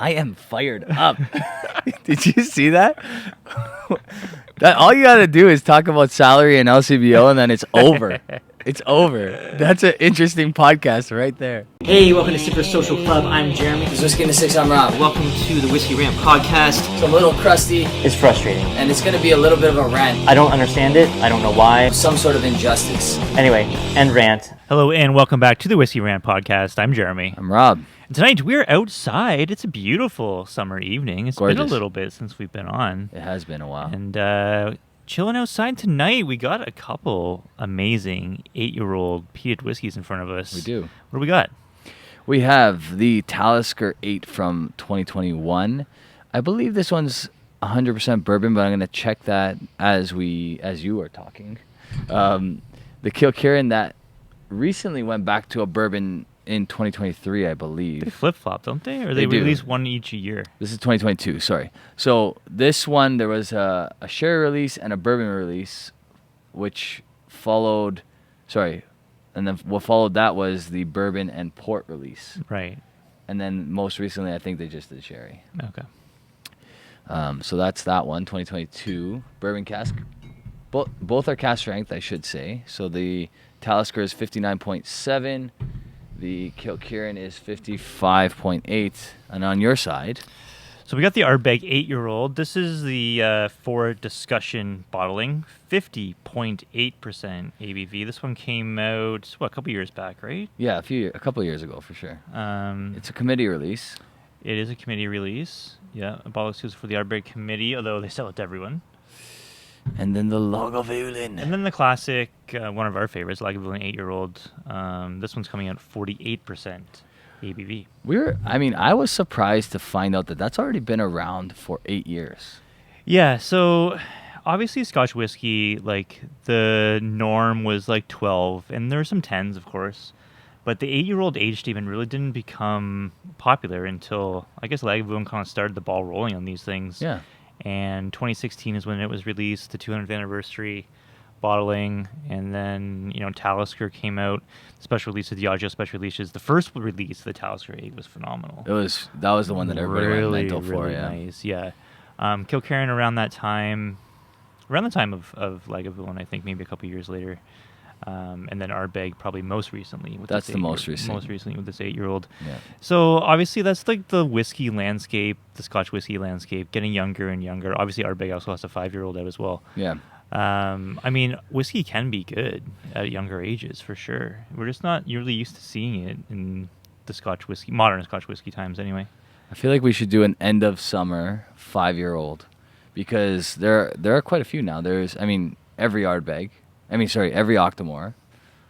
I am fired up. Did you see that? That all you got to do is talk about salary and LCBO, and then it's over. It's over. That's an interesting podcast right there. Hey, welcome to Super Social Club. I'm Jeremy. This is Whiskey in the 6. I'm Rob. Welcome to the Whisky Rant Podcast. It's a little crusty. It's frustrating. And it's going to be a little bit of a rant. I don't understand it. I don't know why. Some sort of injustice. Anyway, end rant. Hello and welcome back to the Whisky Rant Podcast. I'm Jeremy. I'm Rob. And tonight we're outside. It's a beautiful summer evening. It's Gorgeous. been a little bit since we've been on. It has been a while. And chilling outside tonight. We got a couple amazing 8-year-old peated whiskeys in front of us. We do. What do we got? We have the Talisker 8 from 2021. I believe this one's 100% bourbon, but I'm going to check that as you are talking. The Kilkerran that recently went back to a bourbon in 2023, I believe. They flip-flop, don't they? Or they do. release one each a year? This is 2022, sorry. So this one, there was a sherry release and a bourbon release, which followed, and then what followed that was the bourbon and port release. Right. And then most recently, I think they just did sherry. Okay. So that's that one, 2022. Bourbon cask. Both are cask strength, I should say. So the Talisker is 59.7. The Kilkerran is 55.8. And on your side? So we got the Ardbeg 8-year-old. This is the for discussion bottling, 50.8% ABV. This one came out, a couple years back, right? Yeah, a couple of years ago for sure. It's a committee release. It is a committee release. Yeah, a bottle exclusive for the Ardbeg committee, although they sell it to everyone. And then the Lagavulin. And then the classic, one of our favorites, Lagavulin 8-year-old. This one's coming out 48% ABV. I was surprised to find out that that's already been around for 8 years. Yeah, so obviously Scotch whiskey, like the norm was like 12, and there are some 10s, of course. But the 8-year-old age statement really didn't become popular until, I guess, Lagavulin kind of started the ball rolling on these things. Yeah. And 2016 is when it was released, the 200th anniversary bottling, and then Talisker came out, special release of the Diageo special releases. The first release, the Talisker 8, was phenomenal. That was the one that everybody went mental for. Really nice, yeah. Kilkerran around the time of Lagavulin, I think maybe a couple years later. And then Ardbeg probably most recently. That's the most recent. Most recently with this 8-year-old. Yeah. So obviously that's like the whiskey landscape, the Scotch whiskey landscape, getting younger and younger. Obviously Ardbeg also has a 5-year-old out as well. Yeah. Whiskey can be good at younger ages for sure. We're just not really used to seeing it in the modern Scotch whiskey times anyway. I feel like we should do an end of summer 5-year-old because there are quite a few now. There's every Ardbeg. Every Octomore.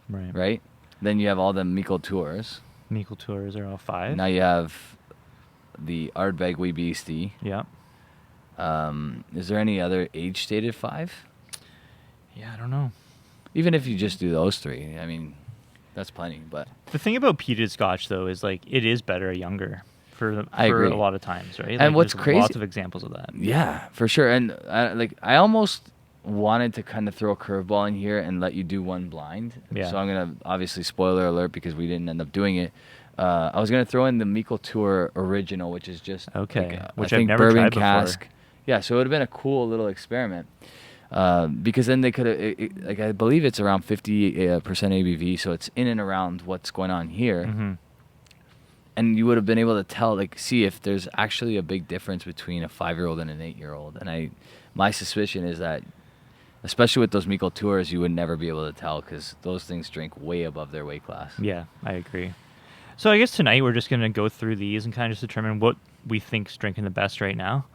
Right? Then you have all the Mico Tours. Mico Tours are all 5. Now you have the Ardbeg Wee Beastie. Yeah. Is there any other age-stated 5? Yeah, I don't know. Even if you just do those 3, that's plenty. But the thing about peated Scotch, though, is like it is better younger for agree. A lot of times, right? And what's there's crazy? Lots of examples of that. Yeah, for sure. And I almost wanted to kind of throw a curveball in here and let you do one blind. Yeah. So I'm going to, obviously, spoiler alert because we didn't end up doing it. I was going to throw in the Mico Tour Original, which is just which I think I've never bourbon tried cask. before. Yeah, so it would have been a cool little experiment. Because then they could have, I believe it's around 50% ABV, so it's in and around what's going on here. Mm-hmm. And you would have been able to tell, see if there's actually a big difference between a 5-year-old and an 8-year-old. And my suspicion is that, especially with those Mico Tours, you would never be able to tell because those things drink way above their weight class. Yeah, I agree. So I guess tonight we're just going to go through these and kind of just determine what we think's drinking the best right now.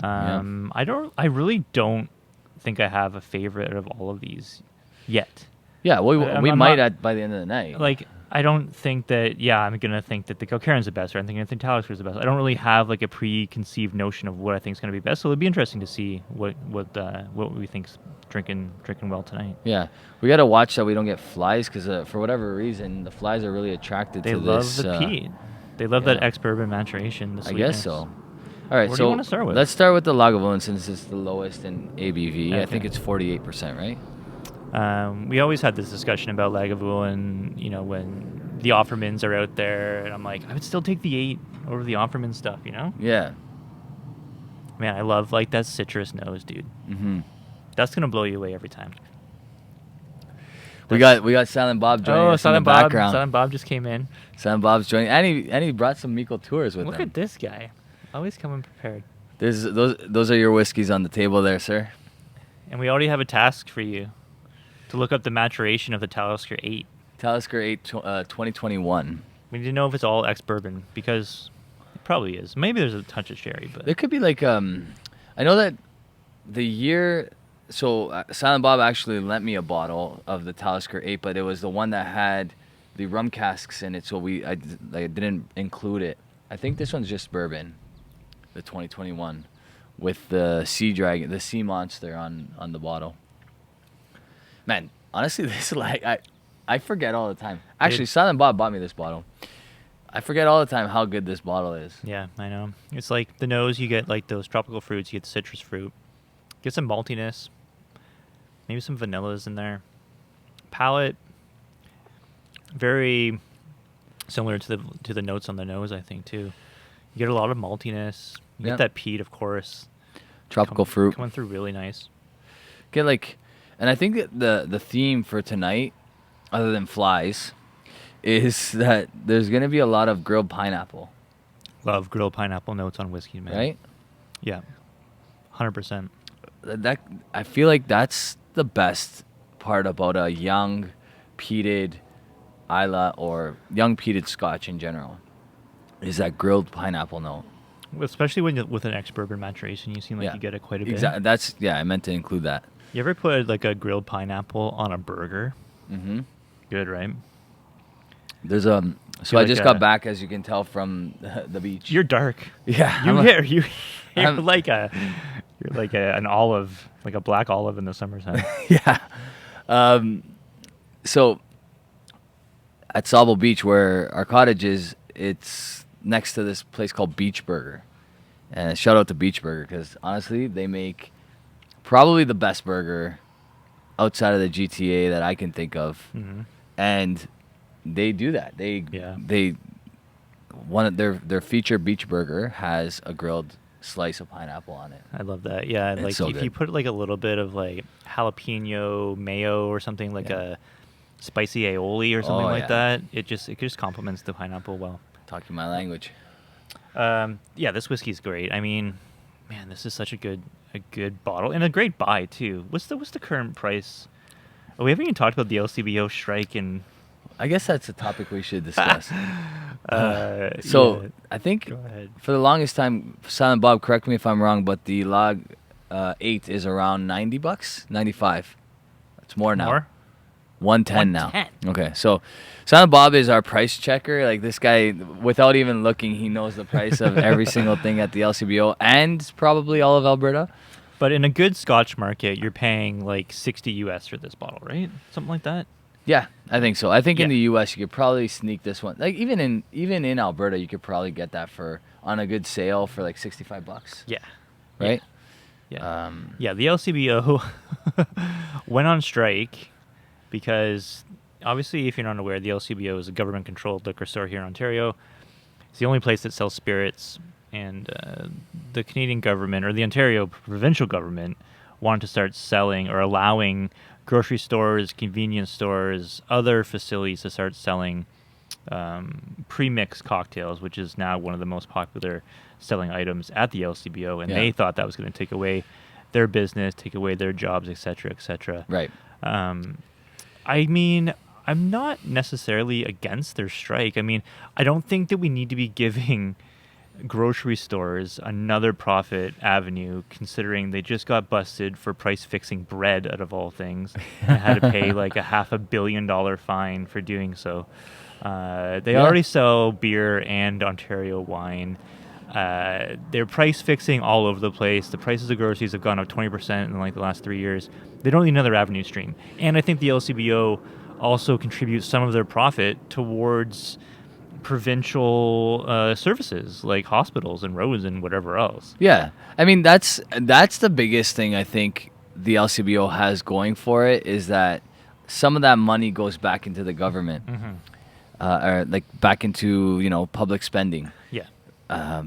I really don't think I have a favorite of all of these yet. Yeah, we I'm might not, by the end of the night. I don't think that, I'm going to think that the Kilkerran's the best, or I'm thinking Talisker's the best. I don't really have a preconceived notion of what I think is going to be best, so it'll be interesting to see what we think's drinking well tonight. Yeah, we got to watch that we don't get flies because for whatever reason, the flies are really attracted to this. They love the peat. They love that ex-bourbon maturation. I guess so. All right, What do you want to start with? Let's start with the Lagavulin since it's the lowest in ABV. Okay. I think it's 48%, right? We always had this discussion about Lagavulin, when the Offermans are out there, and I'm like, I would still take the 8 over the Offerman stuff, you know? Yeah. Man, I love like that citrus nose, dude. Mm-hmm. That's gonna blow you away every time. We got Silent Bob joining us in the background. Silent Bob just came in. Silent Bob's joining, and he brought some Miko Tours with him. Look at this guy, always coming prepared. There's those are your whiskeys on the table there, sir. And we already have a task for you to look up the maturation of the Talisker 8. Talisker 8 2021. We need to know if it's all ex-bourbon, because it probably is. Maybe there's a touch of sherry, but There could be like I know that the year. So Silent Bob actually lent me a bottle of the Talisker 8, but it was the one that had the rum casks in it, so I didn't include it. I think this one's just bourbon, the 2021, with the sea dragon, the sea monster on the bottle. Man, honestly, this I forget all the time. Actually, Silent Bob bought me this bottle. I forget all the time how good this bottle is. yeah, I know. It's like the nose, you get like those tropical fruits, you get the citrus fruit. Get some maltiness. Maybe some vanillas in there. Palate, very similar to the notes on the nose, I think, too. You get a lot of maltiness. You get that peat, of course. Tropical fruit. Coming through really nice. Get like, and I think that the theme for tonight, other than flies, is that there's going to be a lot of grilled pineapple. Love grilled pineapple notes on whiskey, man. Right? Yeah. 100%. That I feel like that's the best part about a young peated Isla or young peated Scotch in general, is that grilled pineapple note. Especially when with an ex-bourbon maturation, you seem like you get it quite a bit. Exactly. I meant to include that. You ever put like a grilled pineapple on a burger? Mm-hmm. Good, right? There's So I just got back, as you can tell, from the beach. You're dark. Yeah, You're like an olive, like a black olive in the summertime. Yeah. So at Sauble Beach, where our cottage is, it's next to this place called Beach Burger. And shout out to Beach Burger, because honestly, they make probably the best burger outside of the GTA that I can think of. Mm-hmm. And they do that. One of their feature Beach Burger has a grilled slice of pineapple on it. I love that. Yeah, It's like so if good. you put like a little bit of like jalapeno mayo or something, like a spicy aioli or something like that, it just complements the pineapple well. Talking my language. Yeah, this whiskey's great. I mean, man, this is such a good bottle and a great buy too. What's the current price? Oh, we haven't even talked about the LCBO strike and. I guess that's a topic we should discuss. Yeah. I think Go ahead. for the longest time, Silent Bob, correct me if I'm wrong, but the Log 8 is around $90, 95. It's more now. More? 110 now. 110. Okay, so Silent Bob is our price checker. Like, this guy, without even looking, he knows the price of every single thing at the LCBO and probably all of Alberta. But in a good Scotch market, you're paying like 60 US for this bottle, right? Something like that. Yeah, I think so. I think in Yeah. the U.S. you could probably sneak this one. Like even in Alberta, you could probably get that on a good sale for like $65. Yeah. Right. Yeah. Yeah. The LCBO went on strike because obviously, if you're not aware, the LCBO is a government-controlled liquor store here in Ontario. It's the only place that sells spirits, and the Canadian government or the Ontario provincial government wanted to start selling or allowing grocery stores, convenience stores, other facilities to start selling pre-mixed cocktails, which is now one of the most popular selling items at the LCBO. And they thought that was going to take away their business, take away their jobs, et cetera, et cetera. Right. I mean, I'm not necessarily against their strike. I mean, I don't think that we need to be giving grocery stores another profit avenue, considering they just got busted for price fixing bread out of all things and had to pay like a $500 million fine for doing so. They already sell beer and Ontario wine. They're price fixing all over the place. The prices of groceries have gone up 20% in like the last 3 years. They don't need another revenue stream. And I think the LCBO also contributes some of their profit towards provincial services like hospitals and roads and whatever else. Yeah. I mean, that's the biggest thing I think the LCBO has going for it, is that some of that money goes back into the government. Mm-hmm. or like back into public spending. Yeah.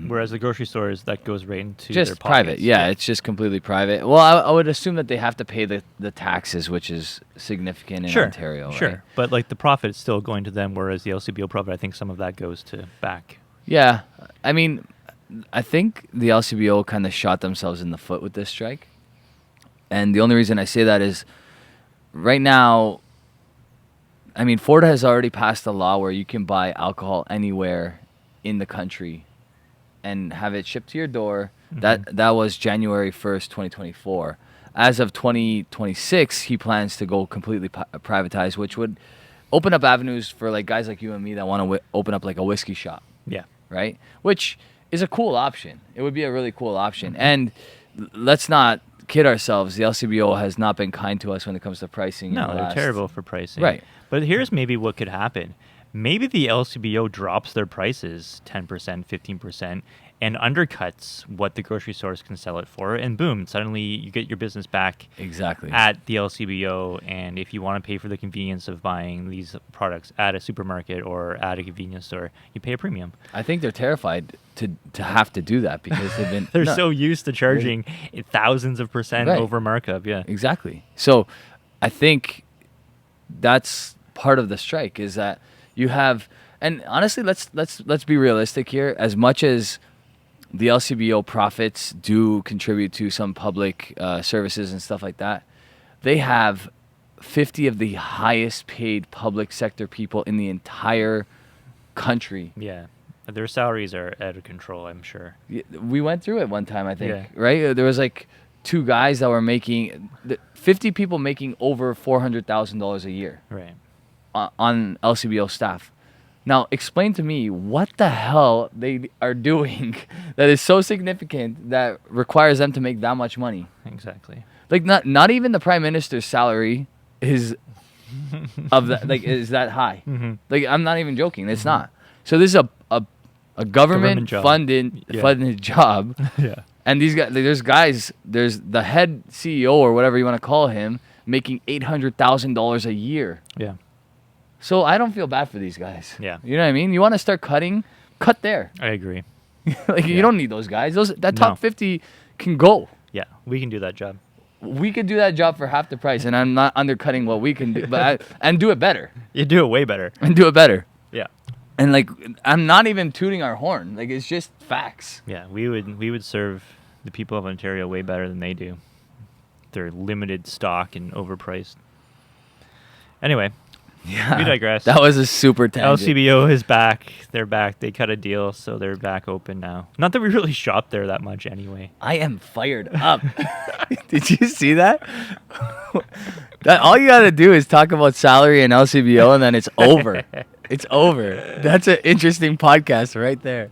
Whereas the grocery stores, that goes right into their Just pockets. private, yeah, it's just completely private. Well, I would assume that they have to pay the taxes, which is significant in Ontario. Sure, right? but like the profit is still going to them, whereas the LCBO profit, I think some of that goes to back. Yeah, I mean, I think the LCBO kind of shot themselves in the foot with this strike, and the only reason I say that is right now. I mean, Florida has already passed a law where you can buy alcohol anywhere in the country and have it shipped to your door. Mm-hmm. That was January 1st, 2024. As of 2026, he plans to go completely privatized, which would open up avenues for like guys like you and me that want to open up like a whiskey shop, Yeah. right? Which is a cool option. It would be a really cool option. And let's not kid ourselves. The LCBO has not been kind to us when it comes to pricing. No, they're terrible for pricing. Right. But here's maybe what could happen. Maybe the LCBO drops their prices 10%, 15%, and undercuts what the grocery stores can sell it for, and boom, suddenly you get your business back Exactly. at the LCBO. And if you want to pay for the convenience of buying these products at a supermarket or at a convenience store, you pay a premium. I think they're terrified to have to do that because they've been They're no, so used to charging thousands of percent Right. over markup. Yeah. Exactly. So I think that's part of the strike is that you have, and honestly, let's be realistic here. As much as the LCBO profits do contribute to some public services and stuff like that, they have 50 of the highest paid public sector people in the entire country. Yeah. Their salaries are out of control, I'm sure. We went through it one time, I think, Yeah. right? There was like two guys that were making 50 people making over $400,000 a year Right. on LCBO staff. Now, explain to me what the hell they are doing that is so significant that requires them to make that much money. Exactly. Like not even the prime minister's salary is of that like is that high. Mm-hmm. Like I'm not even joking. It's not. So this is a government job. funded job. Yeah. And these guys, there's the head CEO or whatever you want to call him, making $800,000 a year. Yeah. So I don't feel bad for these guys. Yeah. You know what I mean? You want to start cutting, cut there. I agree. Like you don't need those guys. That top No. 50 can go. Yeah. We can do that job. We could do that job for half the price, and I'm not undercutting what we can do, and do it better. You do it way better. And do it better. Yeah. And like I'm not even tooting our horn. Like it's just facts. Yeah. We would serve the people of Ontario way better than they do. They're limited stock and overpriced. Anyway, Yeah. we digress. That was a super tangent. LCBO is back. They're back. They cut a deal, so they're back open now. Not that we really shop there that much anyway. I am fired up. Did you see that? That all you got to do is talk about salary and LCBO, and then it's over. It's over. That's an interesting podcast right there.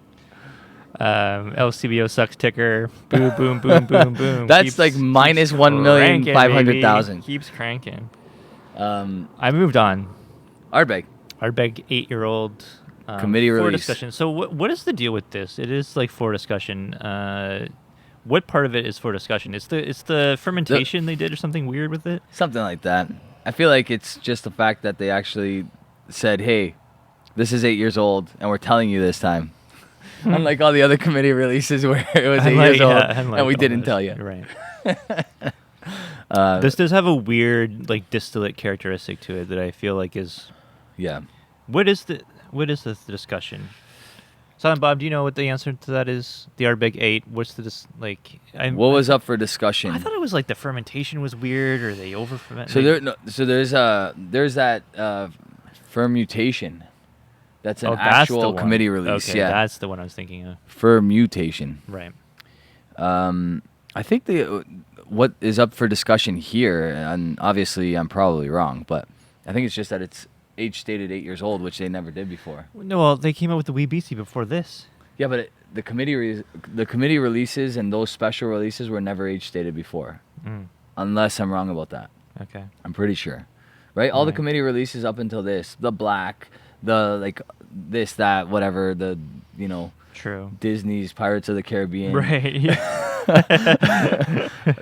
LCBO sucks ticker. Boom, boom, boom, boom, boom. That's Keeps- like minus keeps 1,500,000. baby. Keeps cranking. Um, I moved on. Ardbeg. Ardbeg 8-year-old Committee for release. discussion. So what is the deal with this? It is like for discussion. What part of it is for discussion? It's the fermentation they did or something weird with it. Something like that. I feel like it's just the fact that they actually said, hey, this is 8 years old, and we're telling you this time. Unlike all the other committee releases where it was 8 years old, and we didn't tell you. Right. This does have a weird like distillate characteristic to it that I feel like is. Yeah. What is the discussion? Silent Bob, do you know what the answer to that is? The Ardbeg 8. What's the What was up for discussion? I thought it was like the fermentation was weird, or they over ferment. So there's that fermutation. That's an actual committee release. Okay, yeah, that's the one I was thinking of. fermutation. Right. I think what is up for discussion here, and obviously I'm probably wrong, but I think it's just that it's age stated 8 years old, which they never did before. No, well, they came out with the Wee Beastie before this. Yeah, but the committee releases and those special releases were never age stated before, unless I'm wrong about that. Okay. I'm pretty sure, right? All the Right. committee releases up until this, the black, the like this, that, whatever, the True. Disney's Pirates of the Caribbean. Right.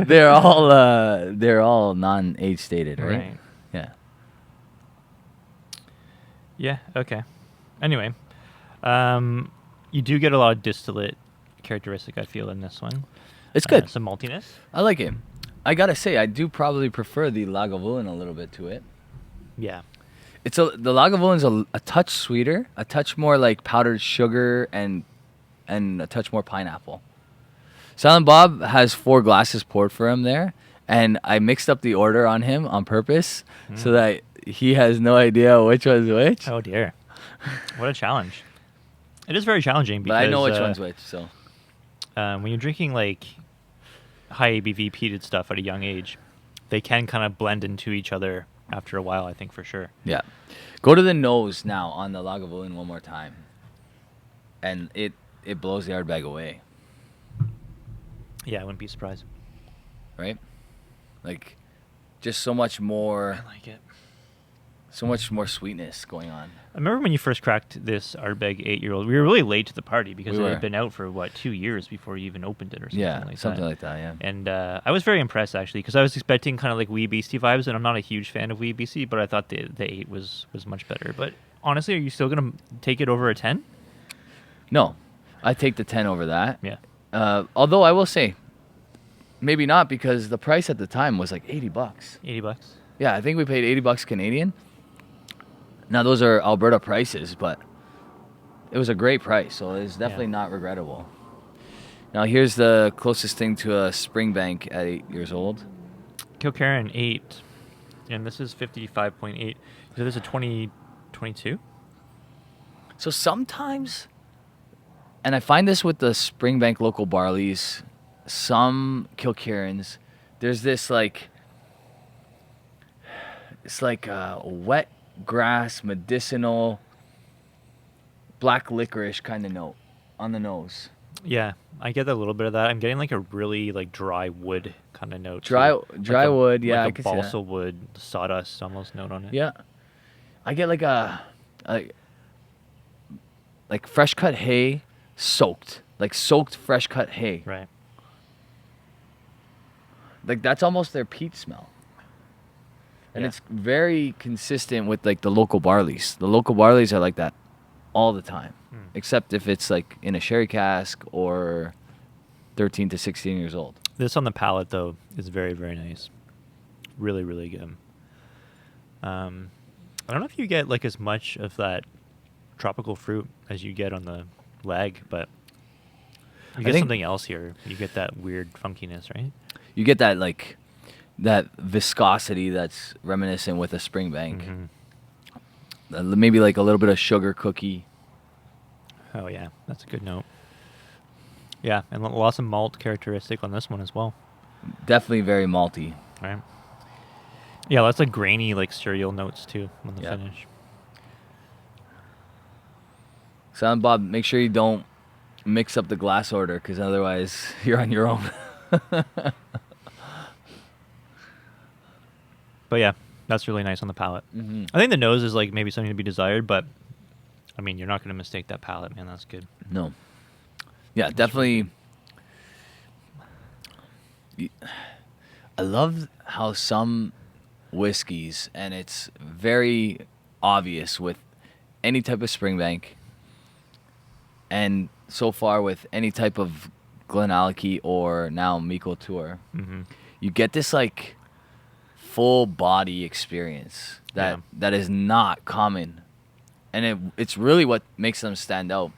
they're all non-age stated, right? Right. Yeah. Yeah. Okay. Anyway, you do get a lot of distillate characteristic, I feel, in this one. It's good. Some maltiness. I like it. I gotta say, I do probably prefer the Lagavulin a little bit to it. Yeah. The Lagavulin's a touch sweeter, a touch more like powdered sugar, and a touch more pineapple. Silent Bob has 4 glasses poured for him there, and I mixed up the order on him on purpose so that he has no idea which one's which. Oh, dear. What a challenge. It is very challenging because... But I know which one's which, so... when you're drinking, like, high ABV peated stuff at a young age, they can kind of blend into each other after a while, I think, for sure. Yeah. Go to the nose now on the Lagavulin one more time. And it blows the Ardbeg away. Yeah, I wouldn't be surprised. Right? Like, just so much more... I like it. So much more sweetness going on. I remember when you first cracked this Ardbeg 8-year-old, we were really late to the party because We it were. had been out for, 2 years before you even opened it or something Yeah, like something that. like that, yeah. And I was very impressed, actually, because I was expecting kind of like Wee Beastie vibes, and I'm not a huge fan of Wee Beastie, but I thought the 8 was much better. But honestly, are you still going to take it over a 10? No, I take the 10 over that. Yeah. Although I will say, maybe not, because the price at the time was like $80. $80? Yeah, I think we paid $80 Canadian. Now, those are Alberta prices, but it was a great price, so it's definitely not regrettable. Now, here's the closest thing to a Springbank at 8 years old. Kilkerran 8, and this is 55.8. So this is a 2022? So sometimes, and I find this with the Springbank local barleys, some Kilkerrans, there's this like, it's like a wet grass, medicinal, black licorice kind of note on the nose. Yeah, I get a little bit of that. I'm getting like a really like dry wood kind of note. Dry Like wood, yeah, I like can a see that. balsa wood, sawdust almost note on it. Yeah, I get like like fresh cut hay, soaked fresh cut hay. Right. Like that's almost their peat smell. And Yeah. it's very consistent with like the local barleys. The local barleys are like that all the time, except if it's like in a sherry cask or 13 to 16 years old. This on the palate though is very, very nice. Really, really good. I don't know if you get like as much of that tropical fruit as you get on the lag, but you get think- something else here. You get that weird funkiness, right? You get that like that viscosity that's reminiscent with a Springbank. Maybe like a little bit of sugar cookie. Oh yeah, that's a good note. Yeah, and lots of malt characteristic on this one as well. Definitely very malty. Right. Yeah, lots of grainy like cereal notes too on the Yep. finish. Silent Bob, make sure you don't mix up the glass order, because otherwise you're on your own. But yeah, that's really nice on the palate. I think the nose is like maybe something to be desired, but I mean, you're not going to mistake that palate, man. That's good. No. Yeah, definitely. I love how some whiskeys, and it's very obvious with any type of Springbank, and so far with any type of Glenallachie or now Miko Tour, you get this like full body experience that is not common, and it's really what makes them stand out.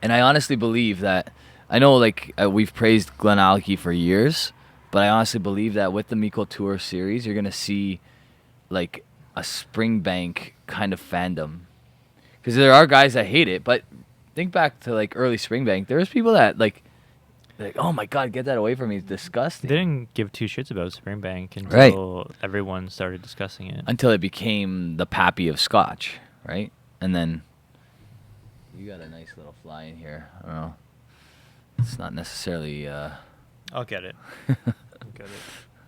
And I honestly believe that, I know like we've praised Glenallachie for years, but I honestly believe that with the Miko Tour series, you're gonna see like a Springbank kind of fandom, because there are guys that hate it, but think back to like early Springbank, there was people that like, oh my god, get that away from me, it's disgusting. They didn't give two shits about Springbank until everyone started discussing it. Until it became the pappy of Scotch, right? And then you got a nice little fly in here. I don't know. It's not necessarily. I'll get it. I'll get it.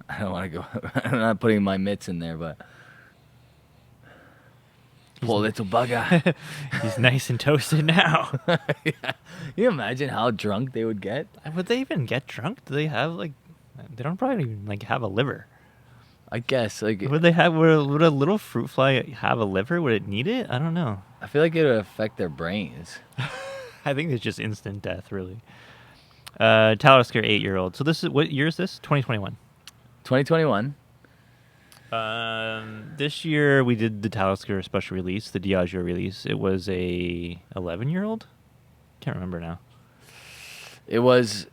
I don't want to go. I'm not putting my mitts in there, but. Poor little bugger. He's nice and toasted now. Yeah. Can you imagine how drunk they would get? Would they even get drunk? Do they have like? They don't probably even like have a liver. I guess like Would they have? Would a little fruit fly have a liver? Would it need it? I don't know. I feel like it would affect their brains. I think it's just instant death, really. Talisker 8-year-old. So this is what year is this? 2021. 2021. This year we did the Talisker special release, the Diageo release. It was a 11-year-old. Can't remember now. It was.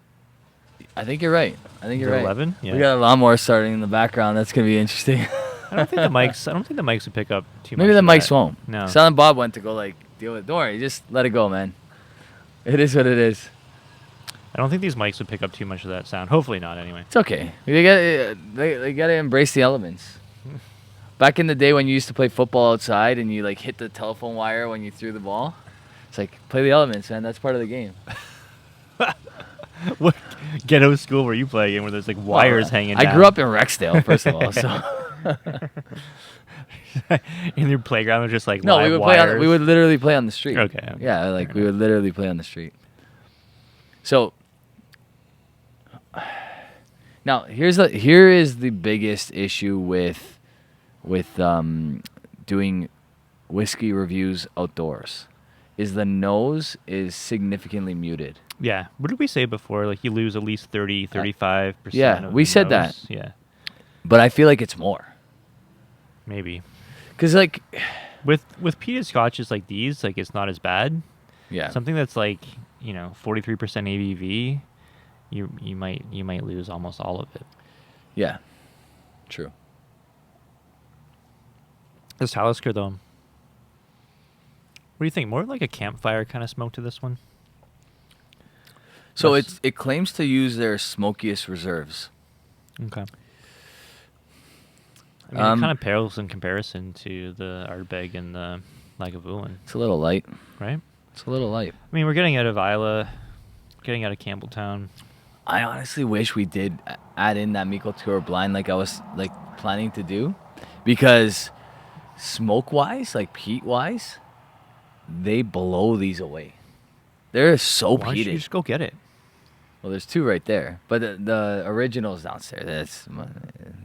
I think you're right. I think you're right. 11. Yeah. We got a lawnmower starting in the background. That's gonna be interesting. I don't think the mics would pick up too much. Maybe the of mics that. won't. No. Silent Bob went to go like deal with it. Don't worry, just let it go, man. It is what it is. I don't think these mics would pick up too much of that sound. Hopefully not, anyway. It's okay. They gotta embrace the elements. Back in the day when you used to play football outside and you like hit the telephone wire when you threw the ball, it's like play the elements, man. That's part of the game. What ghetto school were you playing in where there's like wires hanging down? I grew up in Rexdale, first of all. So in your playground was just like no, live we would wires. we would literally play on the street. Okay. Yeah, like we would literally play on the street. So now here is the biggest issue with doing whiskey reviews outdoors is the nose is significantly muted. Yeah. What did we say before? Like you lose at least 30, 35%. Yeah, of we the said nose? that. Yeah. But I feel like it's more. Maybe. Cuz like With peated scotches like these, like it's not as bad. yeah. Something that's like, 43% ABV, you might lose almost all of it. Yeah. True. This Talisker though. What do you think? More like a campfire kind of smoke to this one? So Yes. it claims to use their smokiest reserves. Okay. I mean, it kind of pales in comparison to the Ardbeg and the Lagavulin, It's a little light. right? It's a little light. I mean, we're getting out of Isla, getting out of Campbelltown. I honestly wish we did add in that Miko Tour blind like I was like planning to do, because smoke wise, like peat wise, they blow these away. They're so Why don't you peated. just go get it? Well, there's two right there, but the original's downstairs.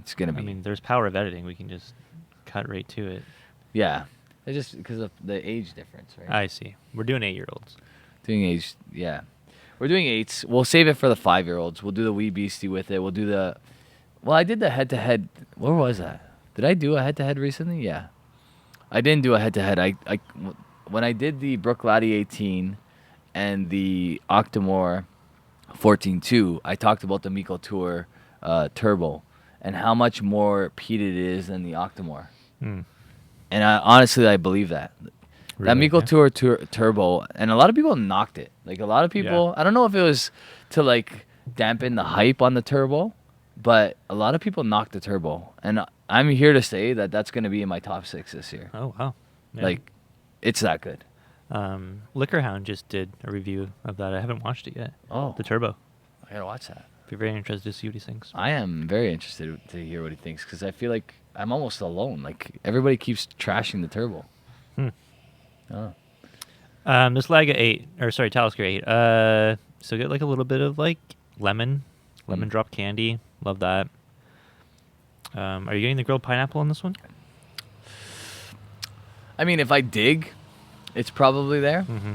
It's gonna be. I mean, there's power of editing. We can just cut right to it. yeah, it's just because of the age difference, right? I see. We're doing 8-year-olds. Doing age, yeah. We're doing 8s. We'll save it for the 5-year-olds. We'll do the wee beastie with it. We'll do the. Well, I did the head-to-head. Where was that? Did I do a head-to-head recently? Yeah. I didn't do a head-to-head. When I did the Brook Laddie 18 and the Octomore 14.2, I talked about the Miko Tour Turbo and how much more peated it is than the Octomore. Mm. And honestly, I believe that. That Really? Miko Yeah. Tour Turbo, and a lot of people knocked it. Like a lot of people, I don't know if it was to like dampen the hype on the Turbo, but a lot of people knocked the Turbo. And I'm here to say that that's going to be in my top 6 this year. Oh, wow. Yeah. Like, it's that good. Liquor Hound just did a review of that. I haven't watched it yet. Oh. The Turbo. I got to watch that. Be very interested to see what he thinks. I am very interested to hear what he thinks because I feel like I'm almost alone. Like, everybody keeps trashing the Turbo. Oh. This Talisker 8. So get like a little bit of like lemon drop candy. Love that. Are you getting the grilled pineapple on this one? I mean, if I dig, it's probably there. Mm-hmm.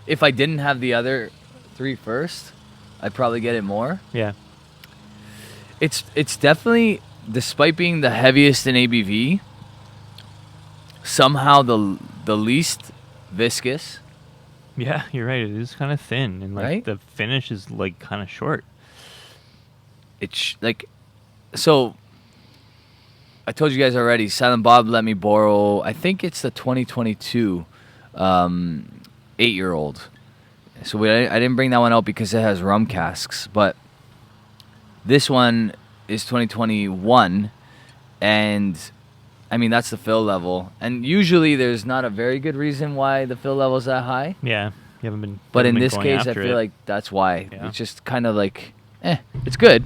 If I didn't have the other 3 first, I'd probably get it more. Yeah. It's definitely, despite being the heaviest in ABV, somehow the least viscous. Yeah, you're right. It is kind of thin, and like Right? the finish is like kind of short. It's like, so I told you guys already, Silent Bob let me borrow, I think it's the 2022 8-year-old. So I didn't bring that one out because it has rum casks, but this one is 2021, and I mean, that's the fill level. And usually there's not a very good reason why the fill level's that high. Yeah, you haven't been. But haven't in been this going case, I after feel it. like that's why. Yeah. It's just kind of like, it's good.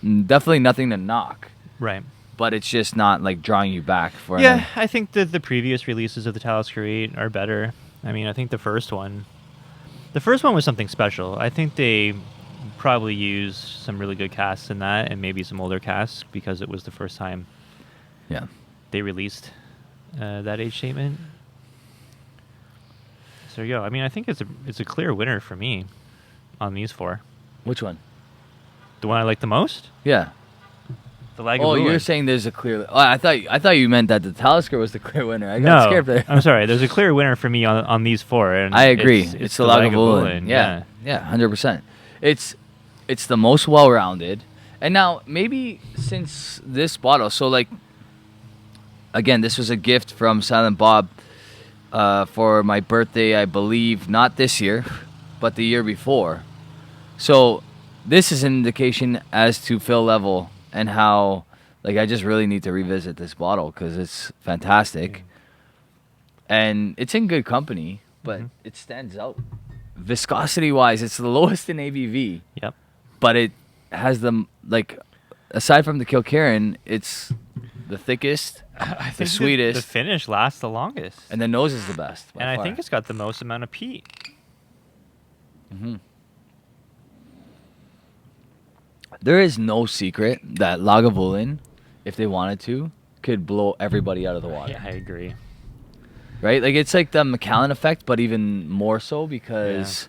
Definitely nothing to knock. Right. But it's just not like drawing you back for Yeah, I think that the previous releases of the Talisker 8 are better. I mean, I think the first one was something special. I think they probably used some really good casts in that, and maybe some older casts because it was the first time Yeah. they released that age statement. So there you go. I mean, I think it's a clear winner for me on these 4. Which one? The one I like the most, Yeah. the Lagavulin. Oh, you're saying there's a clear. Oh, I thought you meant that the Talisker was the clear winner. I got No, scared there. I'm sorry. There's a clear winner for me on these 4. And I agree. It's the Lagavulin. Yeah. 100%. It's the most well-rounded. And now maybe since this bottle, so like, again, this was a gift from Silent Bob for my birthday, I believe, not this year, but the year before. So this is an indication as to fill level and how, like, I just really need to revisit this bottle because it's fantastic. And it's in good company, but it stands out. Viscosity-wise, it's the lowest in ABV. Yep. But it has the, like, aside from the Kilkerran, it's the thickest, I the think sweetest, the finish lasts the longest. and the nose is the best. by And I far. think it's got the most amount of peat. There is no secret that Lagavulin, if they wanted to, could blow everybody out of the water. Yeah, I agree. Right? Like, it's like the Macallan effect, but even more so because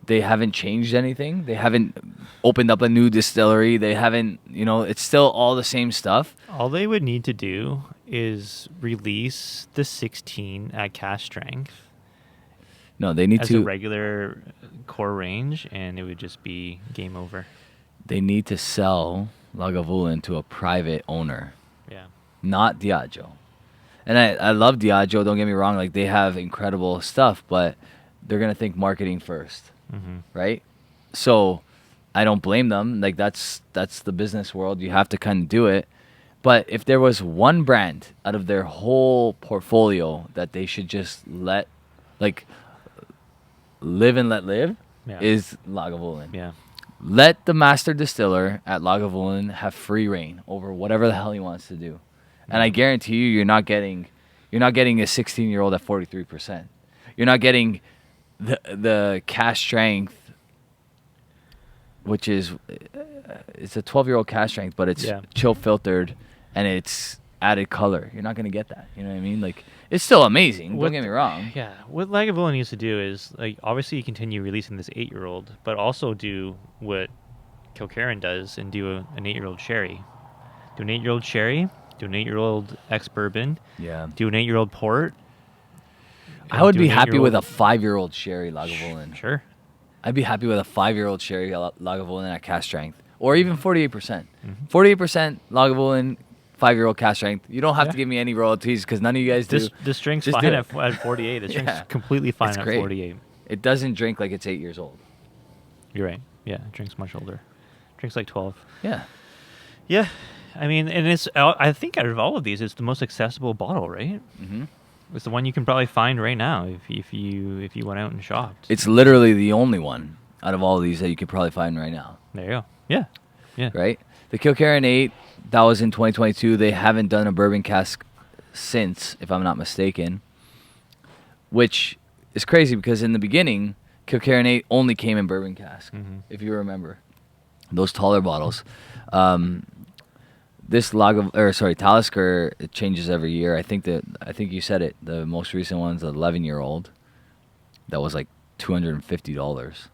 they haven't changed anything. They haven't opened up a new distillery. They haven't, it's still all the same stuff. All they would need to do is release the 16 at cask strength No, they need as to a regular core range, and it would just be game over. they need to sell Lagavulin to a private owner, Yeah. not Diageo. And I love Diageo, don't get me wrong, like they have incredible stuff, but they're going to think marketing first. Right? So I don't blame them. Like that's the business world. You have to kind of do it. But if there was one brand out of their whole portfolio that they should just let, like, live and let live, is Lagavulin. Yeah. Let the master distiller at Lagavulin have free reign over whatever the hell he wants to do. And I guarantee you, you're not getting a 16-year-old at 43%. You're not getting the cask strength, which is it's a 12-year-old cask strength, but it's chill filtered and it's added color. You're not going to get that. You know what I mean? Like, it's still amazing. Don't get me wrong. Yeah. What Lagavulin needs to do is, like, obviously you continue releasing this 8-year-old, but also do what Kilkerran does and do an 8-year-old sherry. Do an 8-year-old sherry. Do an 8-year-old ex-bourbon. Yeah. Do an 8-year-old port. I would do be an happy with a 8-year-old 5-year-old sherry Lagavulin. Sure. I'd be happy with a 5-year-old sherry Lagavulin at cask strength, or even 48%. 48% Lagavulin, 5-year-old cask strength. You don't have to give me any royalties because none of you guys do. This drink's Just fine do at it. 48. This drink's Yeah. completely fine It's at great. 48. It doesn't drink like it's 8 years old. You're right. Yeah, it drinks much older. Drinks like 12. Yeah. Yeah. I mean, and it's, I think out of all of these, it's the most accessible bottle, right? Mm-hmm. It's the one you can probably find right now if you went out and shopped. It's literally the only one out of all of these that you could probably find right now. There you go. Yeah. Yeah. Right? The Kilkerran 8, that was in 2022. They haven't done a bourbon cask since, if I'm not mistaken, which is crazy because in the beginning, Kilkerran 8 only came in bourbon cask, if you remember. Those taller bottles. This Talisker, it changes every year. I think you said it. The most recent one's an 11-year-old. That was like $250.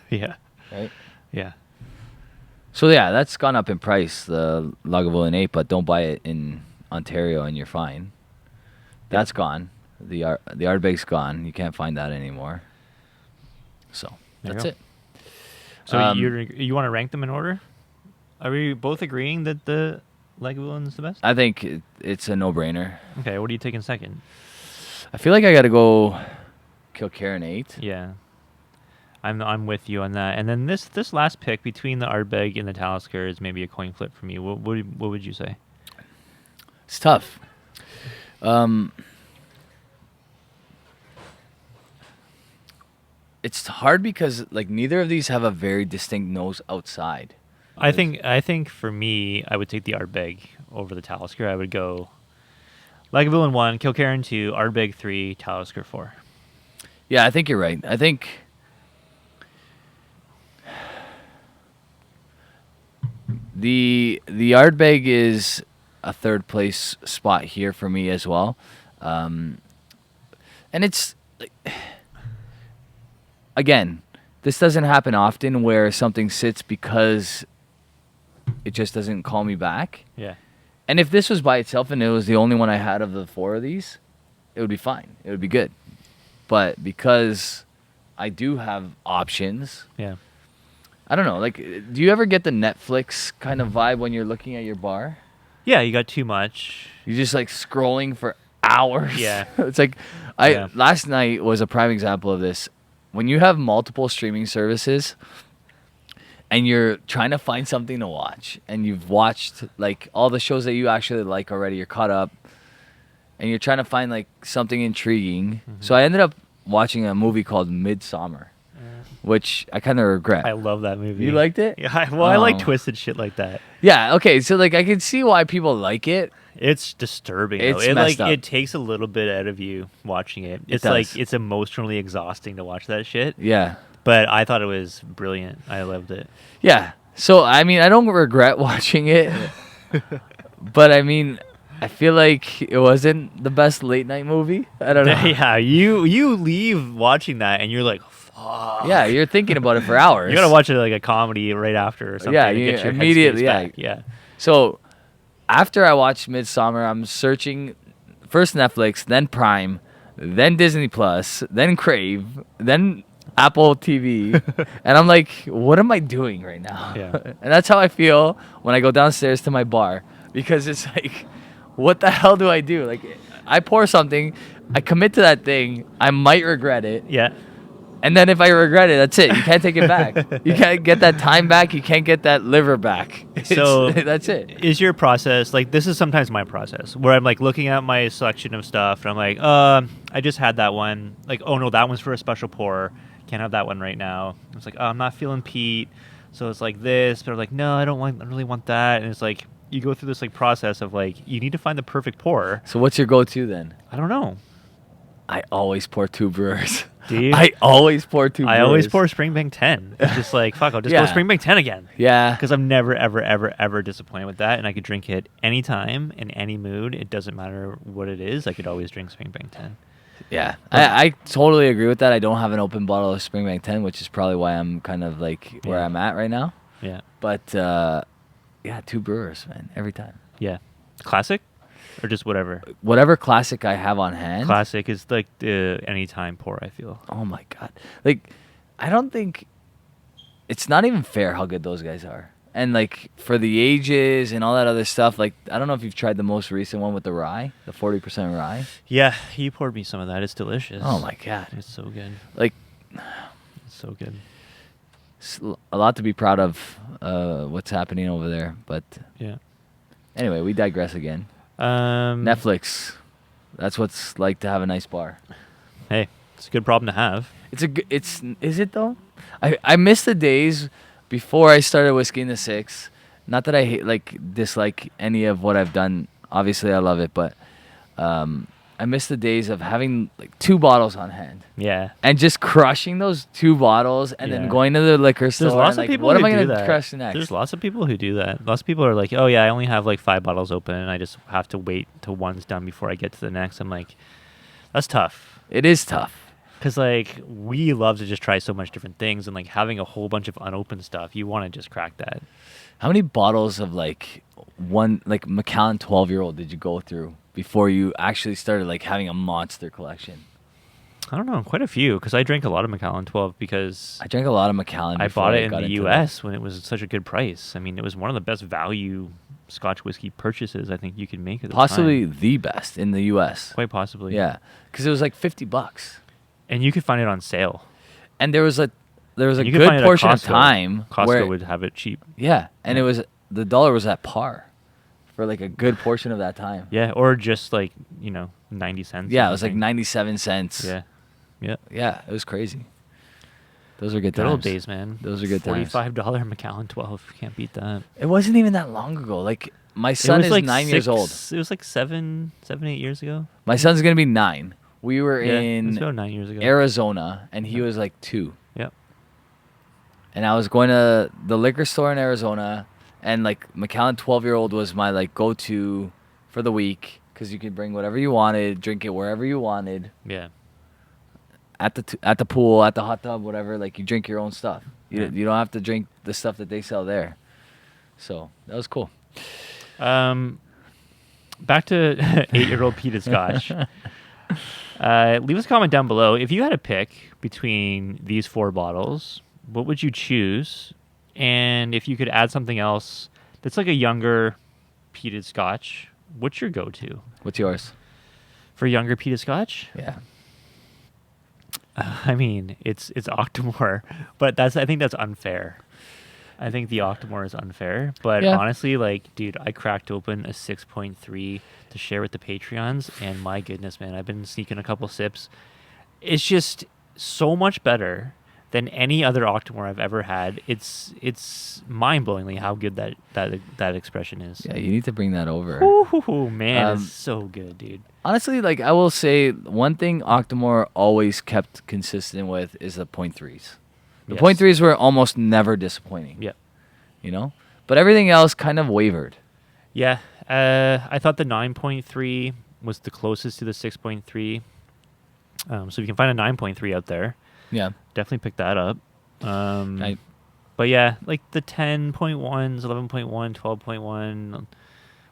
Yeah. Right? Yeah. So yeah, that's gone up in price, the Lagavulin 8, but don't buy it in Ontario and you're fine. That's gone. The Ardbeg's gone. You can't find that anymore. So There you that's go. it. So you want to rank them in order? Are we both agreeing that the Lagavulin is the best? I think it's a no-brainer. Okay, what are you taking second? I feel like I got to go Kilkerran 8. Yeah. I'm with you on that. And then this last pick between the Ardbeg and the Talisker is maybe a coin flip for me. What would you say? It's tough. It's hard because like neither of these have a very distinct nose outside. I think for me, I would take the Ardbeg over the Talisker. I would go Lagavulin 1, Kilkerran 2, Ardbeg 3, Talisker 4. Yeah, I think you're right. I think the Ardbeg is a third place spot here for me as well. And it's again, this doesn't happen often where something sits because it just doesn't call me back. Yeah. And if this was by itself and it was the only one I had of the 4 of these, it would be fine. It would be good. But because I do have options, Yeah. I don't know. Like, do you ever get the Netflix kind of vibe when you're looking at your bar? Yeah, you got too much. You're just like scrolling for hours. Yeah. It's like last night was a prime example of this. When you have multiple streaming services and you're trying to find something to watch and you've watched like all the shows that you actually like already, you're caught up and you're trying to find like something intriguing. So I ended up watching a movie called Midsummer, which I kind of regret. I love that movie. You liked it? Yeah, I like twisted shit like that. Yeah, okay. So like I can see why people like it. It's disturbing. It's though. messed up. It takes a little bit out of you watching it. It's does. like it's emotionally exhausting to watch that shit. Yeah. But I thought it was brilliant. I loved it. Yeah. So I mean, I don't regret watching it. But I mean, I feel like it wasn't the best late night movie. I don't know. Yeah, you leave watching that and you're like, fuck. Yeah, you're thinking about it for hours. You gotta watch it like a comedy right after or something. Yeah, to you get your immediately. headspace Yeah, back. Yeah. So after I watched Midsummer, I'm searching first Netflix, then Prime, then Disney Plus, then Crave, then Apple TV, and I'm like, what am I doing right now? Yeah. And that's how I feel when I go downstairs to my bar, because it's like, what the hell do I do? Like, I pour something, I commit to that thing, I might regret it. Yeah. And then if I regret it, that's it. You can't take it back. You can't get that time back. You can't get that liver back. So that's it. Is your process like this? Is sometimes my process where I'm like looking at my selection of stuff and I'm like, I just had that one. Like, oh no, that one's for a special pour. Can't have that one right now. It's like, oh, I'm not feeling peat, so it's like this. But I'm like, no, I really want that. And it's like you go through this like process of like you need to find the perfect pour. So what's your go-to then? I don't know. I always pour 2 brewers. Do you? I always pour 2 brewers. I always pour Springbank 10. It's just like, fuck, I'll just go Springbank 10 again. Yeah. Because I'm never, ever, ever, ever disappointed with that. And I could drink it anytime, in any mood. It doesn't matter what it is. I could always drink Springbank 10. Yeah. I totally agree with that. I don't have an open bottle of Springbank 10, which is probably why I'm kind of like where I'm at right now. Yeah. But, yeah, 2 brewers, man, every time. Yeah. Classic? Or just whatever? Whatever classic I have on hand. Classic is like the anytime pour, I feel. Oh, my God. Like, I don't think... It's not even fair how good those guys are. And, like, for the ages and all that other stuff, like, I don't know if you've tried the most recent one with the rye, the 40% rye. Yeah, you poured me some of that. It's delicious. Oh, my God. It's so good. Like... It's so good. It's a lot to be proud of what's happening over there. But Yeah. anyway, we digress again. Netflix. Netflix. That's what's like to have a nice bar. Hey, it's a good problem to have. Is it though? I miss the days before I started Whiskey in the Six. Not that I dislike any of what I've done. Obviously, I love it, but I miss the days of having like 2 bottles on hand Yeah. and just crushing those 2 bottles and then Yeah. going to the liquor store. There's lots and, of people what who am I do gonna that. crush next? There's lots of people who do that. Lots of people are like, oh yeah, I only have like 5 bottles open and I just have to wait till one's done before I get to the next. I'm like, that's tough. It is tough. Because like we love to just try so much different things and like having a whole bunch of unopened stuff, you want to just crack that. How many bottles of like one like Macallan 12-year-old did you go through before you actually started like having a monster collection? I don't know, quite a few, because I drank a lot of Macallan 12 because I drank a lot of Macallan. I before bought it in got the into U.S. when it was such a good price. I mean, it was one of the best value Scotch whiskey purchases I think you could make at the possibly time. the best in the U.S. Quite possibly. Yeah, because it was like $50, And you could find it on sale. and there was a You could find good it at portion of Costco. time Costco where would have it cheap. yeah, and it was the dollar was at par for like a good portion of that time. Yeah, or just like, 90 cents. or Yeah, it was like something. 97 cents. Yeah. Yeah. Yeah, it was crazy. Those are good Good times. old days, man. Those are good times. $45 Macallan 12. Can't beat that. It wasn't even that long ago. Like my son it was is like 9 years old. It was like 7, 8 years ago. My son's gonna be 9. We were Yeah, it was in about 9 years ago. Arizona, and he was like 2. Yep. And I was going to the liquor store in Arizona, And like Macallan 12-year-old was my like go-to for the week because you could bring whatever you wanted, drink it wherever you wanted, Yeah. at the pool, at the hot tub, whatever. Like you drink your own stuff. You don't have to drink the stuff that they sell there. So that was cool. Back to 8-year-old peated Scotch. Leave us a comment down below. If you had to pick between these 4 bottles, what would you choose? And if you could add something else that's like a younger peated Scotch, what's your go-to? What's yours? For younger peated Scotch? Yeah. I mean, it's Octomore, but I think that's unfair. I think the Octomore is unfair, but honestly, like, dude, I cracked open a 6.3 to share with the Patreons, and my goodness, man, I've been sneaking a couple sips. It's just so much better than any other Octomore I've ever had. It's mind-blowingly how good that expression is. Yeah, you need to bring that over. Ooh, man, it's so good, dude. Honestly, like I will say, one thing Octomore always kept consistent with is the 0.3s. The Yes. 0.3s were almost never disappointing. Yeah. You know? But everything else kind of wavered. Yeah, I thought the 9.3 was the closest to the 6.3. So if you can find a 9.3 out there, Yeah. definitely pick that up. But yeah, like the 10.1s, 11.1, 12.1.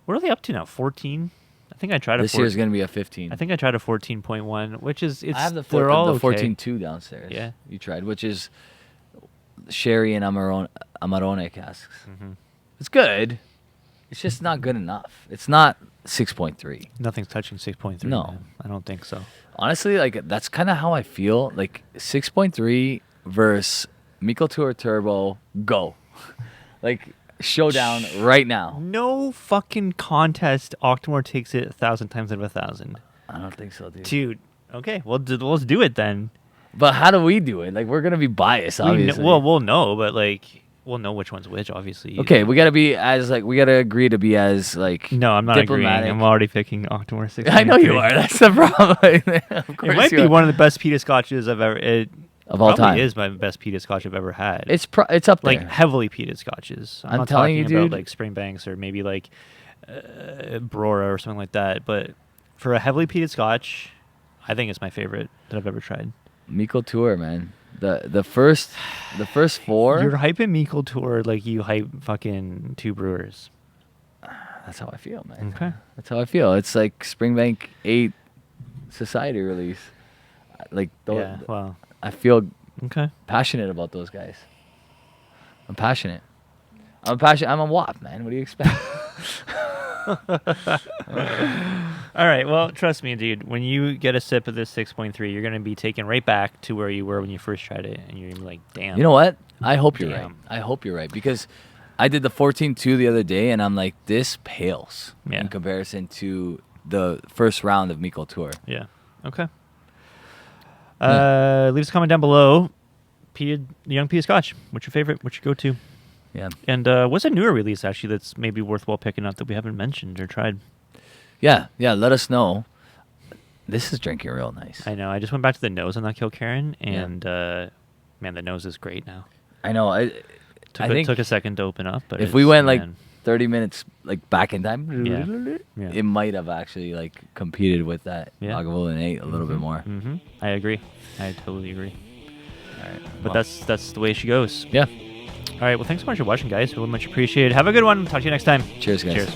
What are they up to now? 14? I think I tried This year's going to be a 15. I think I tried a 14.1, which is I have the they're all okay. 14.2 downstairs. Yeah. You tried, which is sherry and Amarone casks. Mm-hmm. It's good. It's just not good enough. It's not 6.3. Nothing's touching 6.3. No. Man. I don't think so. Honestly, like that's kind of how I feel. Like 6.3 versus Mikkel Tour Turbo, go. Like showdown right now. No fucking contest. Octomore takes it 1,000 times out of 1,000. I don't think so, dude. Dude, okay, well, let's do it then. But how do we do it? Like we're gonna be biased, obviously. We'll know, but like we'll know which one's which, obviously. Okay, we gotta be as like we gotta agree to be as like No, I'm not diplomatic. agreeing. I'm already picking Octomore 6. I know you are. That's the problem. Of course It might you be are. one of the best peated Scotches I've ever. It Of all probably time. is my best peated Scotch I've ever had. It's up there. like heavily peated Scotches. I'm not telling talking you, about dude. like Springbanks or maybe like Brora or something like that. But for a heavily peated Scotch, I think it's my favorite that I've ever tried. Mikkel Tour, man. The first 4. You're hyping Mikkel Tour like you hype fucking Two Brewers. That's how I feel, man. Okay. That's how I feel. It's like Springbank 8 Society release. Like Yeah. Well. I feel Okay. passionate about those guys. I'm passionate. I'm a WAP, man. What do you expect? All right. Well, trust me, dude. When you get a sip of this 6.3, you're gonna be taken right back to where you were when you first tried it, and you're gonna be like, "Damn." You know what? I hope you're right. Damn. I hope you're right because I did the 14.2 the other day, and I'm like, this pales Yeah. in comparison to the first round of Mikkel Tour. Yeah. Okay. Leave us a comment down below. The young peated Scotch. What's your favorite? What's your go-to? Yeah. And what's a newer release actually that's maybe worthwhile picking up that we haven't mentioned or tried? Yeah. Let us know. This is drinking real nice. I know. I just went back to the nose on that Kilkerran, and man, the nose is great now. I know. I think took a second to open up, but if we went like man, 30 minutes like back in time, Yeah. it might have actually like competed with that Yeah. Lagavulin 8 a little bit more. Mm-hmm. I agree. I totally agree. All right. But Well, that's the way she goes. yeah. All right. Well, thanks so much for watching, guys. Really much appreciated. Have a good one. Talk to you next time. Cheers, guys. Cheers.